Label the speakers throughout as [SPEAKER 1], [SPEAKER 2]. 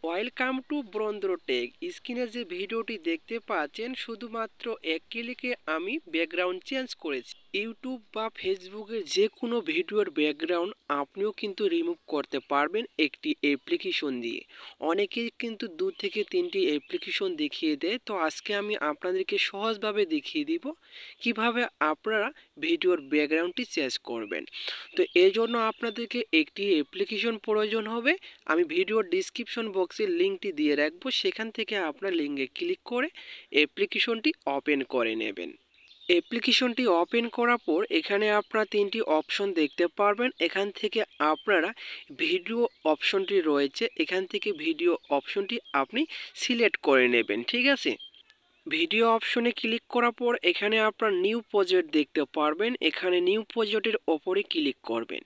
[SPEAKER 1] Welcome to ব্রন্দ্রটেক। স্ক্রিনে যে ভিডিওটি দেখতে পাচ্ছেন শুধুমাত্র এক ক্লিকে আমি ব্যাকগ্রাউন্ড চেঞ্জ করেছি। ইউটিউব বা ফেসবুকের যে কোনো ভিডিওর ব্যাকগ্রাউন্ড আপনিও কিন্তু রিমুভ করতে পারবেন একটি অ্যাপ্লিকেশন দিয়ে। অনেকেই কিন্তু 2 থেকে 3টি অ্যাপ্লিকেশন দেখিয়ে দেয়, তো আজকে আমি আপনাদেরকে সহজভাবে দেখিয়ে দিব কিভাবে আপনারা ভিডিওর ব্যাকগ্রাউন্ডটি চেঞ্জ করবেন। তো এই জন্য আপনাদেরকে একটি অ্যাপ্লিকেশন প্রয়োজন হবে। আমি ভিডিওর ডিসক্রিপশন বক্সে লিঙ্কটি দিয়ে রাখবো, সেখান থেকে আপনার লিঙ্কে ক্লিক করে অ্যাপ্লিকেশনটি ওপেন করে নেবেন। অ্যাপ্লিকেশনটি ওপেন করার পর এখানে আপনারা 3টি অপশন দেখতে পারবেন। এখান থেকে আপনারা ভিডিও অপশনটি রয়েছে, এখান থেকে ভিডিও অপশনটি আপনি সিলেক্ট করে নেবেন। ঠিক আছে, ভিডিও অপশনে ক্লিক করার পর এখানে আপনার নিউ প্রজেক্ট দেখতে পারবেন। এখানে নিউ প্রজেক্টের ওপরে ক্লিক করবেন।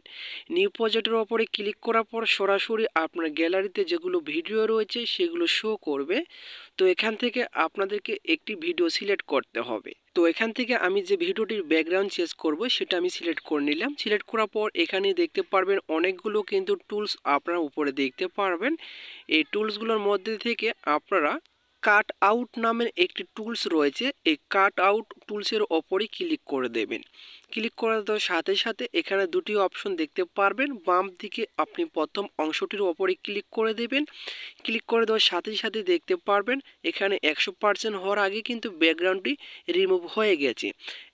[SPEAKER 1] নিউ প্রজেক্টের ওপরে ক্লিক করার পর সরাসরি আপনার গ্যালারিতে যেগুলো ভিডিও রয়েছে সেগুলো শো করবে। তো এখান থেকে আপনাদেরকে একটি ভিডিও সিলেক্ট করতে হবে। তো এখান থেকে আমি যে ভিডিওটির ব্যাকগ্রাউন্ড চেঞ্জ করব সেটা আমি সিলেক্ট করে নিলাম। সিলেক্ট করার পর এখানে দেখতে পারবেন অনেকগুলো কিন্তু টুলস আপনারা উপরে দেখতে পারবেন। এই টুলসগুলোর মধ্যে থেকে আপনারা কাট আউট নামের একটি টুলস রয়েছে, এই কাট আউট টুলসের ওপরই ক্লিক করে দেবেন। ক্লিক করে দেওয়ার সাথে সাথে এখানে 2টি অপশন দেখতে পারবেন। বাম দিকে আপনি প্রথম অংশটির ওপরে ক্লিক করে দেবেন। ক্লিক করে দেওয়ার সাথে সাথে দেখতে পারবেন এখানে 100% হওয়ার আগে কিন্তু ব্যাকগ্রাউন্ডটি রিমুভ হয়ে গেছে।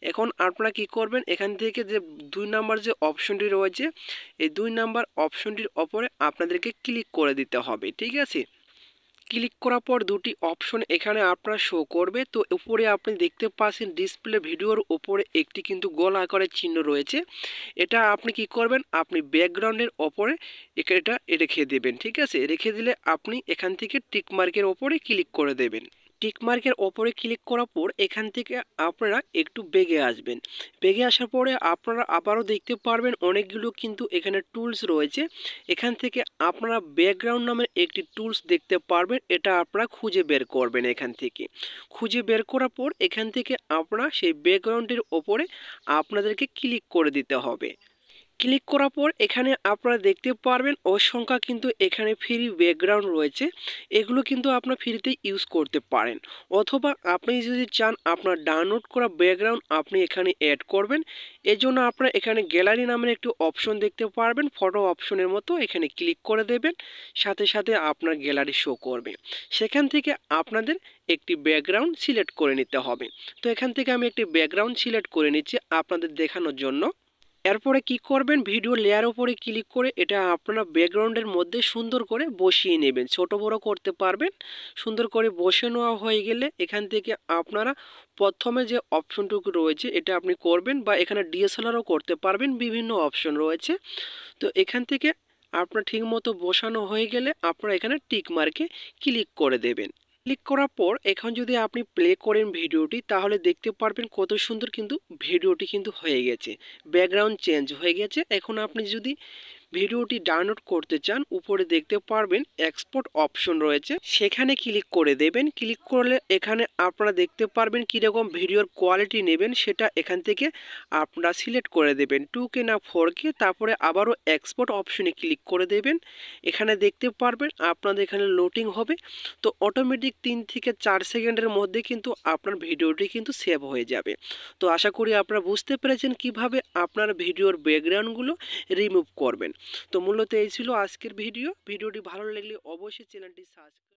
[SPEAKER 1] এখন আপনারা কি করবেন, এখান থেকে যে 2 নাম্বার যে অপশনটি রয়েছে এই 2 নাম্বার অপশনটির ওপরে আপনাদেরকে ক্লিক করে দিতে হবে। ঠিক আছে, ক্লিক করার পর 2টি অপশন এখানে আপনার শো করবে। তো উপরে আপনি দেখতে পাচ্ছেন ডিসপ্লে ভিডিওর উপরে একটি কিন্তু গোল আকারের চিহ্ন রয়েছে। এটা আপনি কি করবেন, আপনি ব্যাকগ্রাউন্ডের ওপরে এটা রেখে দেবেন। ঠিক আছে, রেখে দিলে আপনি এখান থেকে টিক মার্কের ওপরে ক্লিক করে দেবেন। টিক মার্কের ওপরে ক্লিক করার পর এখান থেকে আপনারা একটু বেগে আসবেন। বেগে আসার পরে আপনারা আবারও দেখতে পারবেন অনেকগুলো কিন্তু এখানে টুলস রয়েছে। এখান থেকে আপনারা ব্যাকগ্রাউন্ড নামের একটি টুলস দেখতে পারবেন, এটা আপনারা খুঁজে বের করবেন। এখান থেকে খুঁজে বের করার পর এখান থেকে আপনারা সেই ব্যাকগ্রাউন্ডের ওপরে আপনাদেরকে ক্লিক করে দিতে হবে। ক্লিক করার পর এখানে আপনারা দেখতে পারবেন অসংখ্য কিন্তু এখানে ফ্রি ব্যাকগ্রাউন্ড রয়েছে। এগুলো কিন্তু আপনার ফ্রিতে ইউজ করতে পারেন, অথবা আপনি যদি চান আপনার ডাউনলোড করা ব্যাকগ্রাউন্ড আপনি এখানে অ্যাড করবেন। এর জন্য আপনারা এখানে গ্যালারি নামের একটি অপশন দেখতে পারবেন, ফটো অপশনের মতো, এখানে ক্লিক করে দেবেন। সাথে সাথে আপনার গ্যালারি শো করবে। সেখান থেকে আপনাদের একটি ব্যাকগ্রাউন্ড সিলেক্ট করে নিতে হবে। তো এখান থেকে আমি একটি ব্যাকগ্রাউন্ড সিলেক্ট করে নিচ্ছি আপনাদের দেখানোর জন্য। এরপরে কি করবেন, ভিডিও লেয়ার উপরে ক্লিক করে এটা আপনারা ব্যাকগ্রাউন্ডের মধ্যে সুন্দর করে বসিয়ে নেবেন। ছোট বড় করতে পারবেন। সুন্দর করে বসে নেওয়া হয়ে গেলে এখান থেকে আপনারা প্রথমে যে অপশনটুকু রয়েছে এটা আপনি করবেন, বা এখানে ডিএসএলআরও করতে পারবেন, বিভিন্ন অপশন রয়েছে। তো এখান থেকে আপনার ঠিকমতো বসানো হয়ে গেলে আপনারা এখানে টিক মার্কে ক্লিক করে দেবেন। ক্লিক করার পর এখন যদি আপনি প্লে করেন ভিডিওটি, তাহলে দেখতে পারবেন কত সুন্দর কিন্তু ভিডিওটি কিন্তু হয়ে গেছে, ব্যাকগ্রাউন্ড চেঞ্জ হয়ে গেছে। এখন আপনি যদি ভিডিওটি ডাউনলোড করতে চান উপরে দেখতে পারবেন এক্সপোর্ট অপশন রয়েছে, সেখানে ক্লিক করে দেবেন। ক্লিক করলে এখানে আপনারা দেখতে পারবেন কীরকম ভিডিওর কোয়ালিটি নেবেন সেটা এখান থেকে আপনারা সিলেক্ট করে দেবেন, 2K না 4K। তারপরে আবারও এক্সপোর্ট অপশনে ক্লিক করে দেবেন। এখানে দেখতে পারবেন আপনাদের এখানে লোডিং হবে। তো অটোমেটিক 3 থেকে 4 সেকেন্ডের মধ্যে কিন্তু আপনার ভিডিওটি কিন্তু সেভ হয়ে যাবে। তো আশা করি আপনারা বুঝতে পেরেছেন কিভাবে আপনার ভিডিওর ব্যাকগ্রাউন্ডগুলো রিমুভ করবেন। তো মূলত এই ছিল আজকের ভিডিওটি ভালো লাগলে অবশ্যই চ্যানেলটি সাবস্ক্রাইব